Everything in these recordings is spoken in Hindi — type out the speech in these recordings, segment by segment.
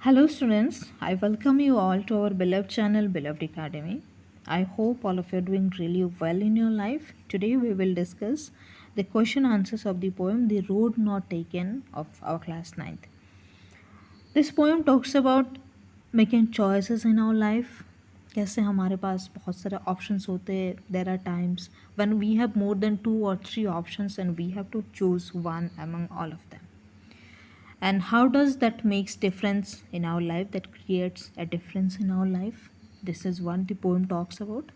Hello, students. I welcome you all to our beloved channel, Beloved Academy. I hope all of you are doing really well in your life. Today, we will discuss the question answers of the poem The Road Not Taken of our class ninth. This poem talks about making choices in our life. कैसे हमारे पास बहुत सारे ऑप्शंस होते हैं. There are times when we have more than 2 or 3 options and we have to choose one among all of them. And how does that makes difference in our life, that creates a difference in our life. This is what the poem talks about.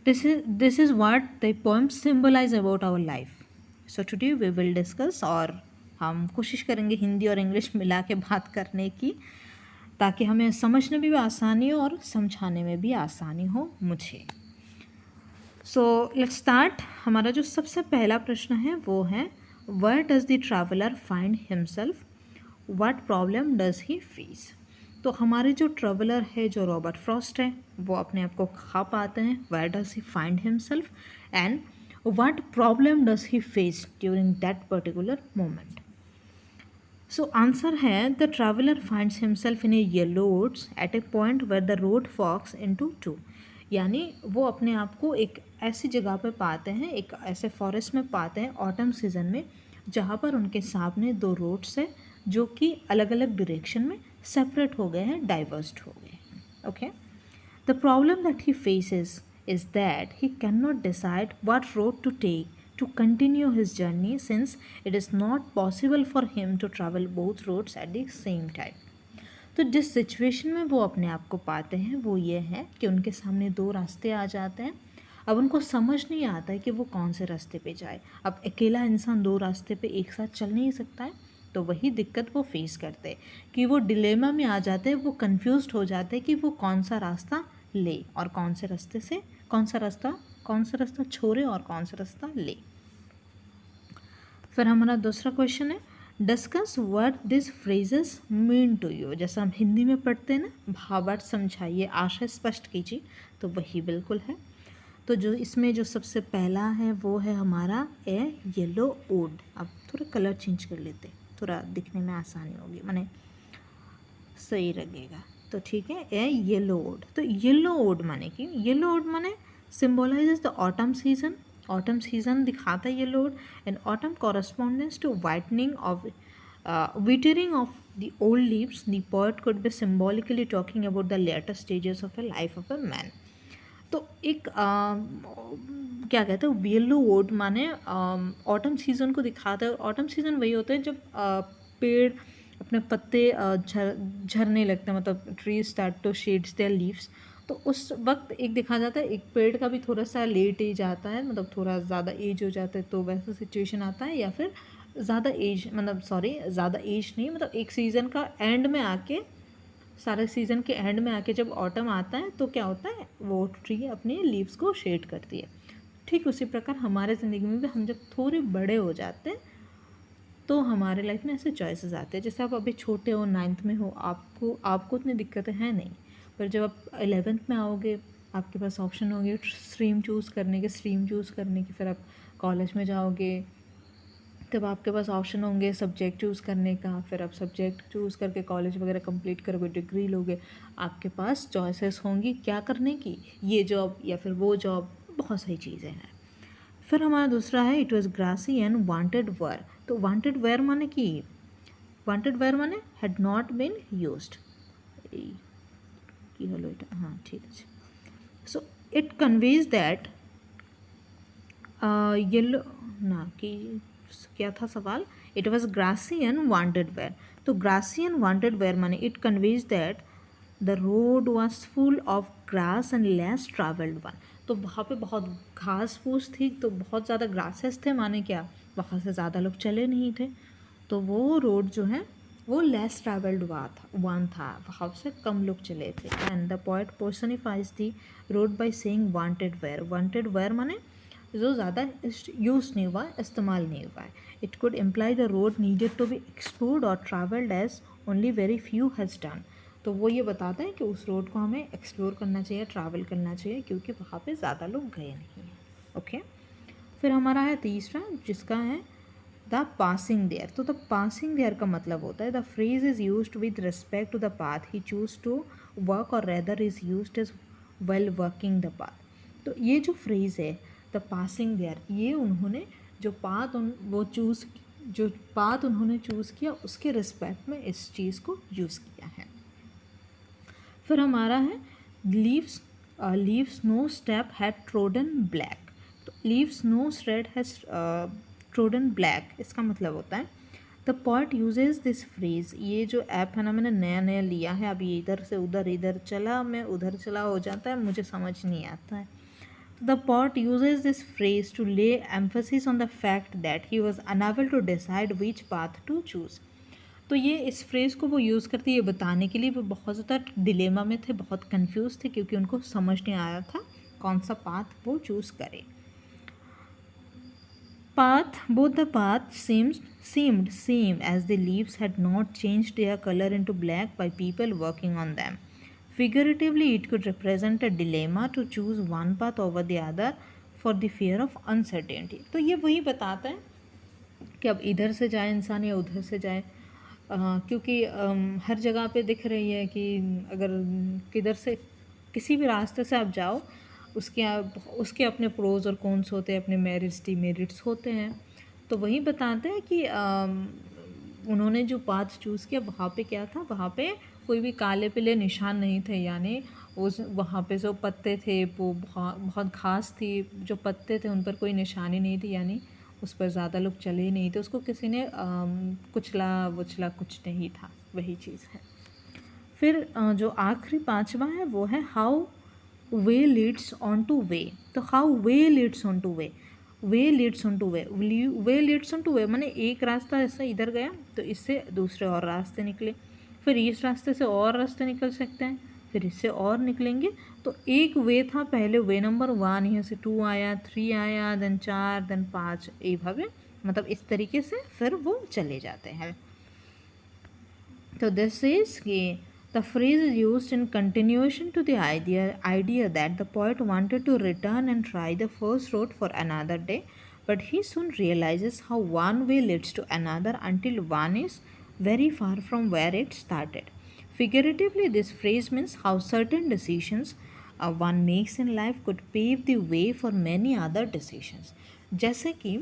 This is what the poem symbolize about our life. So today we will discuss, और हम कोशिश करेंगे हिंदी और इंग्लिश मिला के बात करने की, ताकि हमें समझने में भी आसानी हो और समझाने में भी आसानी हो मुझे. So let's start. हमारा जो सबसे पहला प्रश्न है वो है, where does the traveller find himself, what problem does he face. तो हमारे जो ट्रैवलर है, जो रॉबर्ट फ्रॉस्ट है, वो अपने आप को कहाँ पाते हैं, where does he find himself and what problem does he face during that particular moment. So answer है, the traveller finds himself in a yellow woods at a point where the road forks into two. यानी वो अपने आप को एक ऐसी जगह पे पाते हैं, एक ऐसे फॉरेस्ट में पाते हैं ऑटम सीज़न में, जहाँ पर उनके सामने दो रोड्स है जो कि अलग अलग डायरेक्शन में सेपरेट हो गए हैं, डाइवर्स्ड हो गए हैं. Okay. The problem that he faces is that he can not decide what road to take to continue his journey, since it is not possible for him to travel both roads at the same time. तो जिस सिचुएशन में वो अपने आप को पाते हैं वो ये है कि उनके सामने दो रास्ते आ जाते हैं. अब उनको समझ नहीं आता है कि वो कौन से रास्ते पे जाए. अब अकेला इंसान दो रास्ते पे एक साथ चल नहीं सकता है, तो वही दिक्कत वो फेस करते हैं कि वो डिलेमा में आ जाते हैं, वो कंफ्यूज्ड हो जाते हैं कि वो कौन सा रास्ता ले और कौन से रास्ते से कौन सा रास्ता छोड़े और कौन सा रास्ता ले. फिर हमारा दूसरा क्वेश्चन है, discuss what this phrases mean to you. जैसा हम हिंदी में पढ़ते हैं ना, भावार्थ समझाइए, आशय स्पष्ट कीजिए, तो वही बिल्कुल है. तो जो इसमें जो सबसे पहला है वो है हमारा ए येलो ओड. अब थोड़ा कलर चेंज कर लेते हैं, थोड़ा दिखने में आसानी होगी, माने सही लगेगा. तो ठीक है, ए येलो ओड. तो येलो ओड माने कि येलो ओड माने symbolises the autumn season. Autumn season दिखाता है yellow wood. And autumn correspondence to whitening of withering of the old leaves. The poet could be symbolically talking about the later stages of a life of a man. तो एक क्या कहते हैं, येलो वुड माने ऑटम सीज़न को दिखाता है. ऑटम सीज़न वही होता है जब पेड़ अपने पत्ते झरने लगते हैं, मतलब tree start to shades there leaves. तो उस वक्त एक देखा जाता है, एक पेड़ का भी थोड़ा सा लेट एज आता है, मतलब थोड़ा ज़्यादा एज हो जाता है, तो वैसा सिचुएशन आता है. या फिर ज़्यादा एज, मतलब सॉरी ज़्यादा एज नहीं, मतलब एक सीज़न का एंड में आके, सारे सीज़न के एंड में आके जब ऑटम आता है तो क्या होता है, वो ट्री अपने लीव्स को शेड करती है. ठीक उसी प्रकार हमारे ज़िंदगी में भी हम जब थोड़े बड़े हो जाते हैं तो हमारे लाइफ में ऐसे चॉइसेस आते हैं. जैसे आप अभी छोटे हो, 9th में हो, आपको उतनी दिक्कतें हैं नहीं, पर जब आप 11th में आओगे आपके पास ऑप्शन होंगे स्ट्रीम चूज़ करने के. फिर आप कॉलेज में जाओगे तब आपके पास ऑप्शन होंगे सब्जेक्ट चूज़ करने का. फिर आप सब्जेक्ट चूज़ करके कॉलेज वगैरह कंप्लीट करोगे, डिग्री लोगे, आपके पास चॉइसेस होंगी क्या करने की, ये जॉब या फिर वो जॉब, बहुत सारी चीज़ें हैं. फिर हमारा दूसरा है, it was grassy and wanted wear. तो वांटेड वेयर माने हैड नॉट बीन यूज्ड. কি হলো এটা, हाँ ठीक আছে. So it conveys that yellow ना कि क्या था सवाल, it was grassy and wanted wear. तो ग्रासी एंड वांटेड वेयर माने it conveys that the road was full of grass and less travelled one. तो वहाँ पे बहुत घास फूस थी, तो बहुत ज़्यादा ग्रासेस थे, माने क्या वहाँ से ज़्यादा लोग चले नहीं थे, तो वो रोड जो है वो लेस ट्रैवल्ड वन था, वहाँ से कम लोग चले थे. And the poet personifies the road by saying wanted wear. Wanted wear माने जो ज़्यादा यूज़ नहीं हुआ, इस्तेमाल नहीं हुआ है. It could imply the road needed to be explored और travelled as only very few has done. तो वो ये बताता है कि उस रोड को हमें एक्सप्लोर करना चाहिए, ट्रैवल करना चाहिए, क्योंकि वहाँ पे ज़्यादा लोग गए नहीं हैं. ओके. फिर हमारा है तीसरा, जिसका है द पासिंग देयर। तो द पासिंग देयर का मतलब होता है the phrase is used with respect to the path he chose to walk और rather is used as well working the path. तो ये जो फ्रेज है द पासिंग देयर, ये उन्होंने जो पाथ जो पाथ उन्होंने चूज़ किया उसके रिस्पेक्ट में इस चीज़ को यूज़ किया है। फिर हमारा है leaves no step had trodden black. तो leaves no step has trodden black, इसका मतलब होता है the point uses this phrase. ये जो ऐप है ना, मैंने नया नया लिया है, अभी इधर से उधर इधर चला मैं उधर चला हो जाता है, मुझे समझ नहीं आता है। The poet uses this phrase to lay emphasis on the fact that he was unable to decide which path to choose. तो ये इस फ्रेज़ को वो यूज़ करती है ये बताने के लिए वो बहुत ज़्यादा डिलेमा में थे, बहुत कंफ्यूज थे, क्योंकि उनको समझ नहीं आ रहा था कौन सा पाथ वो चूज़ करे। Both the paths seemed same as the leaves had not changed their color into black by people working on them. Figuratively, it could represent a dilemma to choose one path over the other for the fear of uncertainty. तो ये वही बताता है कि अब इधर से जाए इंसान या उधर से जाए, क्योंकि हर जगह पे दिख रही है कि अगर किधर से किसी भी रास्ते से आप जाओ उसके अपने प्रोज और कॉन्स होते हैं, अपने मेरिट्स डिमेरिट्स होते हैं। तो वही बताते हैं कि उन्होंने जो पाथ चूज़ किया वहाँ पे क्या था, वहाँ पे कोई भी काले पीले निशान नहीं थे, यानी उस वहाँ पे जो पत्ते थे वो बहुत घास थी, जो पत्ते थे उन पर कोई निशानी नहीं थी, यानी उस पर ज़्यादा लोग चले ही नहीं थे, उसको किसी ने कुचला वुचला कुछ नहीं था, वही चीज़ है। फिर जो आखिरी पांचवा है वो है how way leads on to way. तो how way leads on to way, way leads on to way, way leads on to way माने एक रास्ता ऐसा इधर गया तो इससे दूसरे और रास्ते निकले, फिर इस रास्ते से और रास्ते निकल सकते हैं, फिर इससे और निकलेंगे। तो एक वे था पहले, वे नंबर 1, यहाँ से 2 आया, 3 आया, देन 4, देन 5, এইভাবে मतलब इस तरीके से फिर वो चले जाते हैं। तो दिस इज कि the phrase is used in continuation to the idea that the poet wanted to return and try the first road for another day, but he soon realizes how one way leads to another until one is very far from where it started. Figuratively, this phrase means how certain decisions one makes in life could pave the way for many other decisions. जैसे कि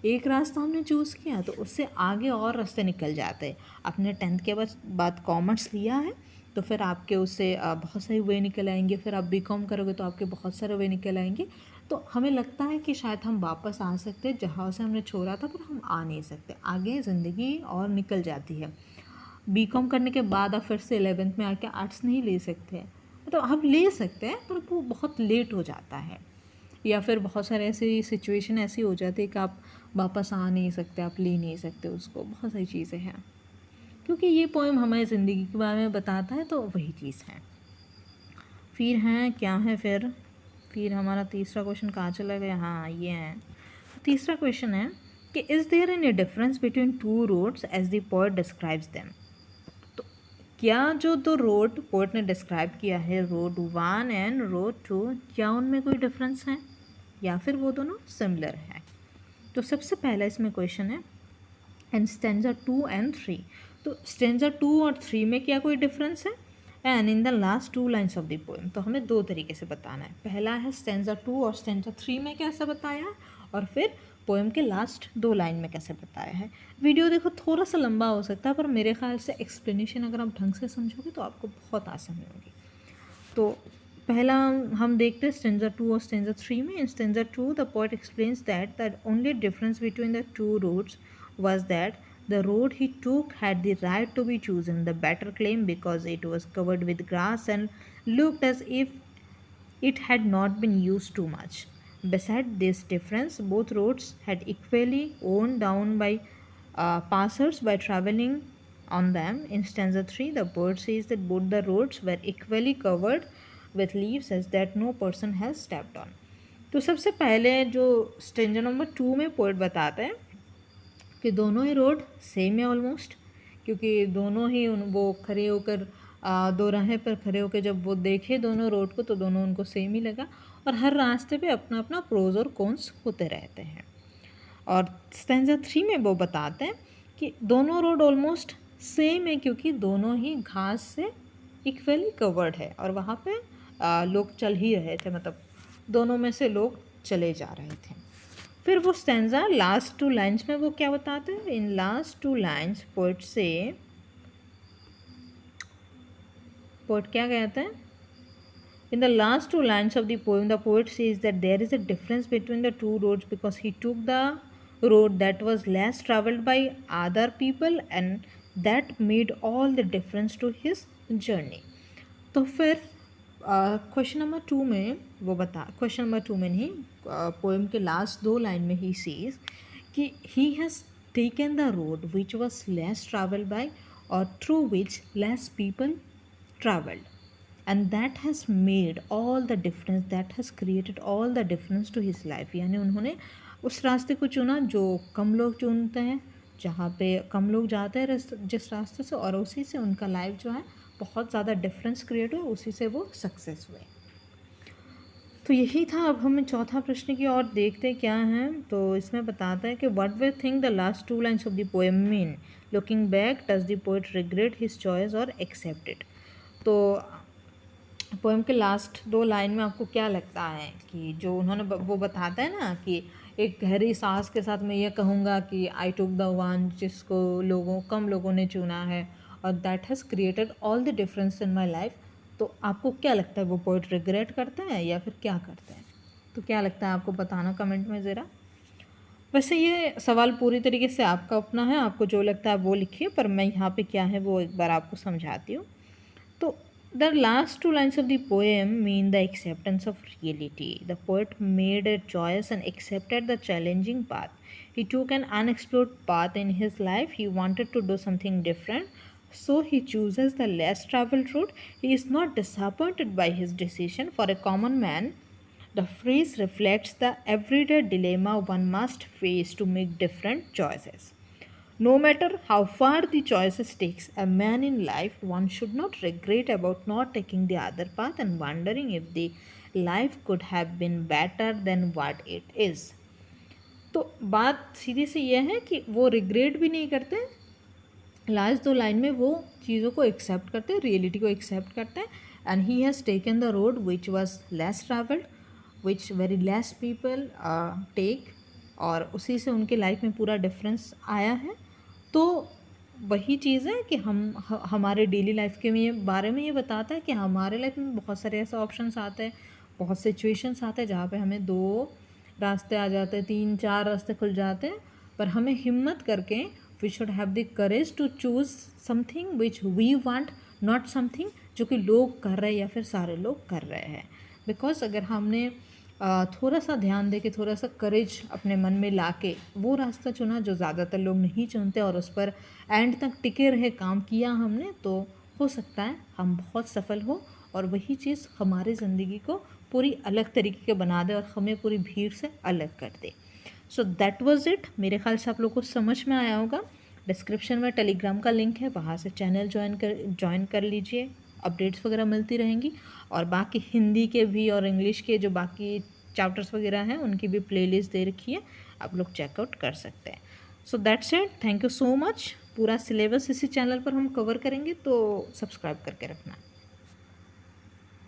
एक रास्ता हमने चूज़ किया तो उससे आगे और रास्ते निकल जाते हैं। आपने 10th के बाद कॉमर्स लिया है तो फिर आपके उससे बहुत सारे वे निकल आएंगे, फिर आप बीकॉम करोगे तो आपके बहुत सारे वे निकल आएंगे। तो हमें लगता है कि शायद हम वापस आ सकते हैं जहाँ से हमने छोड़ा था, पर हम आ नहीं सकते, आगे ज़िंदगी और निकल जाती है। बीकॉम करने के बाद आप फिर से 11th में आके आर्ट्स नहीं ले सकते, तो आप ले सकते हैं पर वो बहुत लेट हो जाता है, या फिर बहुत सारे ऐसी सिचुएशन ऐसी हो जाती है कि आप वापस आ नहीं सकते, आप ले नहीं सकते उसको, बहुत सारी चीज़ें हैं। क्योंकि ये पोएम हमारी ज़िंदगी के बारे में बताता है, तो वही चीज़ है। फिर हैं क्या है, फिर हमारा तीसरा क्वेश्चन कहाँ चला गया, हाँ ये है। तीसरा क्वेश्चन है कि is there any difference between two roads as the poet describes them. तो क्या जो दो रोड पोएट ने डिस्क्राइब किया है, रोड 1 एंड रोड 2, क्या उनमें कोई डिफरेंस है या फिर वो दोनों सिमिलर है। तो सबसे पहला इसमें क्वेश्चन है एंड स्टेंजा 2 एंड 3। तो स्टेंजा 2 और 3 में क्या कोई डिफरेंस है, and in the last 2 lines of the poem. तो हमें दो तरीके से बताना है, पहला है स्टेंजा 2 और स्टेंजा 3 में कैसे बताया है, और फिर पोएम के लास्ट 2 लाइन में कैसे बताया है। वीडियो देखो थोड़ा सा लंबा हो सकता है, पर मेरे ख्याल से एक्सप्लेनेशन अगर आप ढंग से समझोगे तो आपको बहुत आसानी होगी। तो पहला हम देखते हैं स्टेंजा 2 और स्टेंजा 3 में। In stanza 2 the poet explains that the only difference between the two roads was that the road he took had the right to be chosen, the better claim, because it was covered with grass and looked as if it had not been used too much. Beside this difference, both roads had equally worn down by passers by traveling on them. In stanza 3, the poet says that both the roads were equally covered with leaves as that no person has stepped on. तो सबसे पहले जो स्टेंजा नंबर 2 में पोएट बताते हैं कि दोनों ही रोड सेम है ऑलमोस्ट, क्योंकि दोनों ही वो खड़े होकर दो राहें पर खड़े होकर जब वो देखे दोनों रोड को तो दोनों उनको सेम ही लगा, और हर रास्ते पे अपना अपना प्रोज और कॉन्स होते रहते हैं। और स्टैंजा 3 में वो बताते हैं कि दोनों रोड ऑलमोस्ट सेम है क्योंकि दोनों ही घास से इक्वली कवर्ड है और वहाँ पे लोग चल ही रहे थे, मतलब दोनों में से लोग चले जा रहे थे। फिर वो स्टैंजा लास्ट 2 लाइन्स में वो क्या बताते हैं, इन लास्ट 2 लाइन्स पोएट क्या कहते हैं, in the last 2 lines of the poem, the poet says that there is a difference between the two roads because he took the road that was less traveled by other people and that made all the difference to his journey. तो फिर क्वेश्चन नंबर 2 में वो बता, क्वेश्चन नंबर 2 में नहीं, पोएम के लास्ट 2 लाइन में ही सेज कि he has taken the road which was less travelled by और through which less people travelled and that has made all the difference, that has created all the difference to his life. यानी उन्होंने उस रास्ते को चुना जो कम लोग चुनते हैं, जहाँ पे कम लोग जाते हैं जिस रास्ते से, और उसी से उनका लाइफ जो है बहुत ज़्यादा डिफरेंस क्रिएट हुआ, उसी से वो सक्सेस हुए। तो यही था। अब हमें चौथा प्रश्न की ओर देखते क्या हैं। तो इसमें बताता है कि what we think the last 2 lines of the poem mean, looking back does the poet regret his choice और एक्सेप्ट इट। तो पोएम के लास्ट 2 लाइन में आपको क्या लगता है कि जो उन्होंने वो बताता है ना कि एक गहरी सांस के साथ मैं ये कहूँगा कि आई टुक द वन जिसको कम लोगों ने चुना है और that has created all the difference in my life. तो आपको क्या लगता है, वो पोएट रिग्रेट करता है या फिर क्या करता है? तो क्या लगता है आपको बताना कमेंट में ज़रा। वैसे ये सवाल पूरी तरीके से आपका अपना है, आपको जो लगता है वो लिखिए, पर मैं यहाँ पे क्या है वो एक बार आपको समझाती हूँ। तो the last 2 lines of the poem mean the acceptance of reality. The poet made a choice and accepted the challenging path. He took an unexplored path in his life. He wanted to do something different, so he chooses the less traveled route. He is not disappointed by his decision. For a common man, the phrase reflects the everyday dilemma one must face to make different choices. No matter how far the choices takes a man in life, one should not regret about not taking the other path and wondering if the life could have been better than what it is. तो बात सीधी सी यह है कि वो रिग्रेट भी नहीं करते, लास्ट 2 लाइन में वो चीज़ों को एक्सेप्ट करते हैं, रियलिटी को एक्सेप्ट करते हैं। And he has taken the road which was less travelled, which very less people take, और उसी से उनके लाइफ में पूरा डिफरेंस आया है। तो वही चीज़ है कि हमारे डेली लाइफ के बारे में ये बताता है कि हमारे लाइफ में बहुत सारे ऐसे ऑप्शंस आते हैं, बहुत सिचुएशंस आते हैं जहाँ पे हमें 2 रास्ते आ जाते हैं, 3-4 रास्ते खुल जाते हैं, पर हमें हिम्मत करके we should have the courage to choose something which we want, not something जो कि लोग कर रहे हैं या फिर सारे लोग कर रहे हैं। बिकॉज अगर हमने थोड़ा सा ध्यान दे के, थोड़ा सा करेज अपने मन में ला के वो रास्ता चुना जो ज़्यादातर लोग नहीं चुनते और उस पर एंड तक टिके रहे, काम किया हमने, तो हो सकता है हम बहुत सफल हो और वही चीज़ हमारी ज़िंदगी को पूरी अलग तरीके के बना दे और हमें पूरी भीड़ से अलग कर दे। So that was it. मेरे ख्याल से आप लोग को समझ में आया होगा। डिस्क्रिप्शन में टेलीग्राम का लिंक है, वहाँ से चैनल ज्वाइन कर लीजिए, अपडेट्स वगैरह मिलती रहेंगी। और बाकी हिंदी के भी और इंग्लिश के जो बाकी चैप्टर्स वगैरह हैं उनकी भी प्लेलिस्ट दे रखी है, आप लोग चेकआउट कर सकते हैं। So that's it, thank you so much. पूरा सिलेबस इसी चैनल पर हम कवर करेंगे, तो सब्सक्राइब करके रखना।